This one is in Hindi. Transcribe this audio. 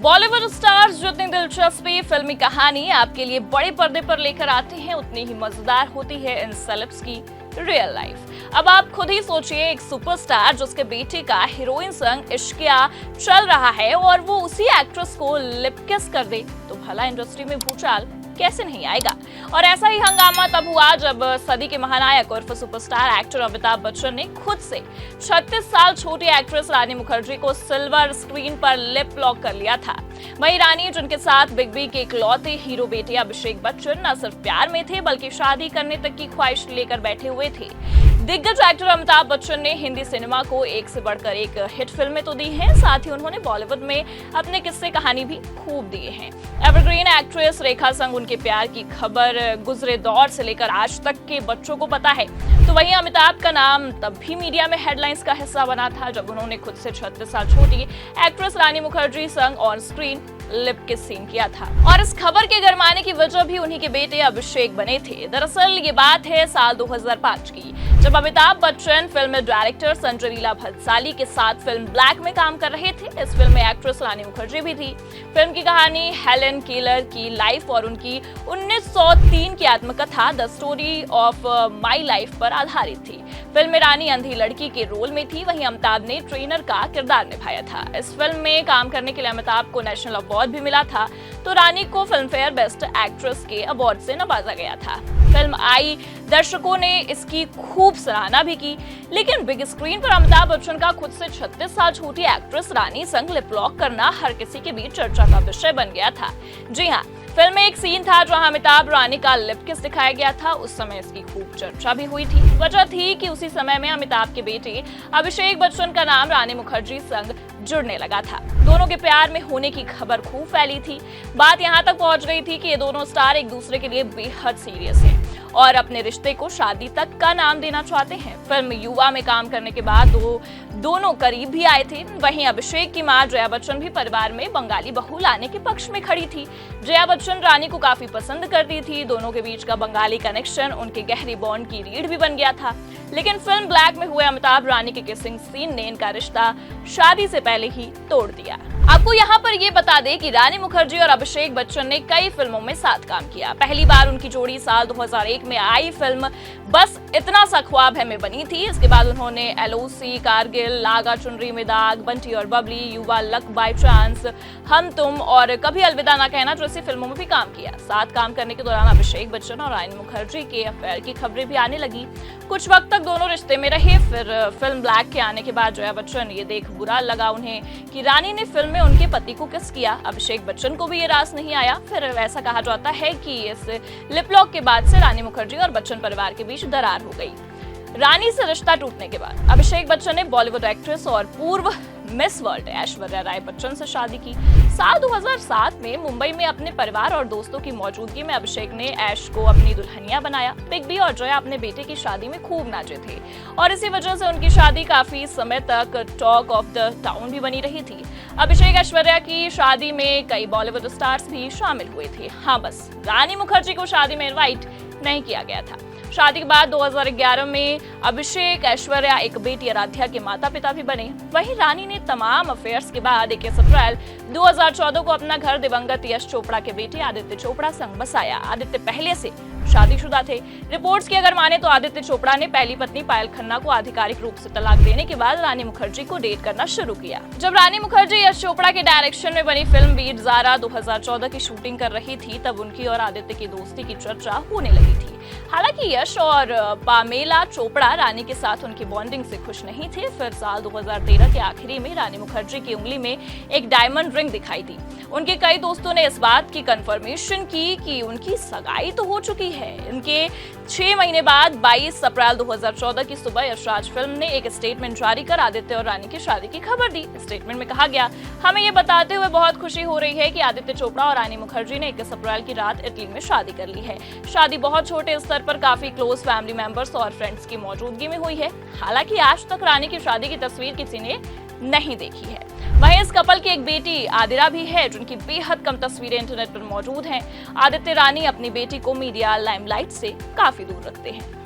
बॉलीवुड स्टार्स जितनी दिलचस्पी फिल्मी कहानी आपके लिए बड़े पर्दे पर लेकर आते हैं, उतनी ही मजेदार होती है इन सेलेब्स की रियल लाइफ। अब आप खुद ही सोचिए, एक सुपरस्टार जिसके बेटे का हीरोइन संग इश्किया चल रहा है और वो उसी एक्ट्रेस को लिप किस कर दे, तो भला इंडस्ट्री में भूचाल कैसे नहीं आएगा। और ऐसा ही हंगामा तब हुआ जब सदी के महानायक और सुपरस्टार एक्टर अमिताभ बच्चन ने खुद से 36 साल छोटी एक्ट्रेस रानी मुखर्जी को सिल्वर स्क्रीन पर लिप लॉक कर लिया था। वहीं रानी, जिनके साथ बिग बी के इकलौते हीरो बेटे अभिषेक बच्चन न सिर्फ प्यार में थे बल्कि शादी करने तक की ख्वाहिश लेकर बैठे हुए थे। दिग्गज एक्टर अमिताभ बच्चन ने हिंदी सिनेमा को एक से बढ़कर एक हिट फिल्में तो दी हैं, साथ ही उन्होंने बॉलीवुड में अपने किस्से कहानी भी खूब दिए हैं। एवरग्रीन एक्ट्रेस रेखा संग उनके प्यार की खबर गुजरे दौर से लेकर आज तक के बच्चों को पता है। तो वहीं अमिताभ का नाम तब भी मीडिया में हेडलाइंस का हिस्सा बना था जब उन्होंने खुद से 36 साल छोटी एक्ट्रेस रानी मुखर्जी संग ऑन स्क्रीन लिप किस सीन किया था। और इस खबर के गरमाने की वजह भी उन्हीं के बेटे अभिषेक बने थे। दरअसल ये बात है साल 2005 की, जब अमिताभ बच्चन फिल्म डायरेक्टर संजय लीला भंसाली के साथ फिल्म ब्लैक में काम कर रहे थे। इस फिल्म में एक्ट्रेस रानी मुखर्जी भी थी। फिल्म की कहानी हेलेन केलर की लाइफ और उनकी 1903 की आत्मकथा the story of my life पर आधारित थी। फिल्म में रानी अंधी लड़की के रोल में थी, वहीं अमिताभ ने ट्रेनर का किरदार निभाया था। इस फिल्म में काम करने के लिए अमिताभ को नेशनल अवार्ड भी मिला था, तो रानी को फिल्म फेयर बेस्ट एक्ट्रेस के अवार्ड से नवाजा गया था। फिल्म आई, दर्शकों ने इसकी खूब सराहना भी की, लेकिन बिग स्क्रीन पर अमिताभ बच्चन का खुद से 36 साल छोटी एक्ट्रेस रानी संग लिप लॉक करना हर किसी के बीच चर्चा का विषय बन गया था। जी हाँ, फिल्म में एक सीन था जहां अमिताभ रानी का लिप किस दिखाया गया था। उस समय इसकी खूब चर्चा भी हुई थी। वजह थी कि उसी समय में अमिताभ के बेटे अभिषेक बच्चन का नाम रानी मुखर्जी संग जुड़ने लगा था। दोनों के प्यार में होने की खबर खूब फैली थी। बात यहाँ तक पहुंच गई थी कि ये दोनों स्टार एक दूसरे के लिए बेहद सीरियस हैं और अपने रिश्ते को शादी तक का नाम देना चाहते हैं। फिल्म युवा में काम करने के बाद दोनों करीब भी आए थे। वहीं अभिषेक की मां जया बच्चन भी परिवार में बंगाली बहू लाने के पक्ष में खड़ी थी। जया बच्चन रानी को काफी पसंद करती थी। दोनों के बीच का बंगाली कनेक्शन उनके गहरी बॉन्ड की रीढ़ भी बन गया था। लेकिन फिल्म ब्लैक में हुए अमिताभ रानी के किसिंग सीन ने इनका रिश्ता शादी से पहले ही तोड़ दिया। आपको यहाँ पर ये बता दें कि रानी मुखर्जी और अभिषेक बच्चन ने कई फिल्मों में साथ काम किया। पहली बार उनकी जोड़ी साल 2001 में आई फिल्म बस इतना सा ख्वाब है में बनी थी। इसके बाद उन्होंने एलओसी, कारगिल, लागा चुनरी में दाग, बंटी और बबली, युवा, लक बाय चांस, हम तुम और कभी अलविदा ना कहना जैसी फिल्मों में भी काम किया। साथ काम करने के दौरान अभिषेक बच्चन और रानी मुखर्जी के अफेयर की खबरें भी आने लगी। कुछ वक्त तक दोनों रिश्ते में रहे। फिर फिल्म ब्लैक के आने के बाद जया बच्चन ये देख बुरा लगा उन्हें कि रानी ने फिल्म में उनके पति को किस किया। अभिषेक बच्चन को भी ये रास नहीं आया। फिर ऐसा कहा जाता है कि इस लिप लॉक के बाद से रानी मुखर्जी और बच्चन परिवार के बीच दरार हो गई। रानी से रिश्ता टूटने के बाद अभिषेक बच्चन ने बॉलीवुड एक्ट्रेस और पूर्व मिस वर्ल्ड ऐश्वर्या राय बच्चन से शादी की। साल 2007 में मुंबई में अपने परिवार और दोस्तों की मौजूदगी में अभिषेक ने ऐश को अपनी दुल्हनिया बनाया। बिग बी और जया अपने बेटे की शादी में खूब नाचे थे और इसी वजह से उनकी शादी काफी समय तक टॉक ऑफ द टाउन भी बनी रही थी। अभिषेक ऐश्वर्या की शादी में कई बॉलीवुड स्टार्स भी शामिल हुए थे। हाँ, बस रानी मुखर्जी को शादी में इनवाइट नहीं किया गया था। शादी के बाद 2011 में अभिषेक ऐश्वर्या एक बेटी आराध्या के माता पिता भी बने। वहीं रानी ने तमाम अफेयर्स के बाद 21 अप्रैल 2014 को अपना घर दिवंगत यश चोपड़ा के बेटे आदित्य चोपड़ा संग बसाया। आदित्य पहले से शादीशुदा थे। रिपोर्ट्स की अगर माने तो आदित्य चोपड़ा ने पहली पत्नी पायल खन्ना को आधिकारिक रूप से तलाक देने के बाद रानी मुखर्जी को डेट करना शुरू किया। जब रानी मुखर्जी यश चोपड़ा के डायरेक्शन में बनी फिल्म वीर ज़ारा 2014 की शूटिंग कर रही थी, तब उनकी और आदित्य की दोस्ती की चर्चा होने लगी थी। हालांकि यश और पामेला चोपड़ा रानी के साथ उनकी बॉन्डिंग से खुश नहीं थे। फिर साल 2013 के आखिरी में रानी मुखर्जी की उंगली में एक डायमंड रिंग दिखाई दी। उनके कई दोस्तों ने इस बात की कंफर्मेशन की कि उनकी सगाई तो हो चुकी है। इनके 6 महीने बाद 22 अप्रैल 2014 की सुबह यशराज फिल्म ने एक स्टेटमेंट जारी कर आदित्य और रानी की शादी की खबर दी। स्टेटमेंट में कहा गया, हमें ये बताते हुए बहुत खुशी हो रही है कि आदित्य चोपड़ा और रानी मुखर्जी ने 21 अप्रैल की रात इटली में शादी कर ली है। शादी बहुत छोटे स्तर पर काफी क्लोज फैमिली मेंबर्स और फ्रेंड्स की मौजूदगी में हुई है। हालांकि आज तक रानी की शादी की तस्वीर किसी ने नहीं देखी है। वहीं इस कपल की एक बेटी आदिरा भी है, जिनकी बेहद कम तस्वीरें इंटरनेट पर मौजूद हैं। आदित्य रानी अपनी बेटी को मीडिया लाइमलाइट से काफी दूर रखते हैं।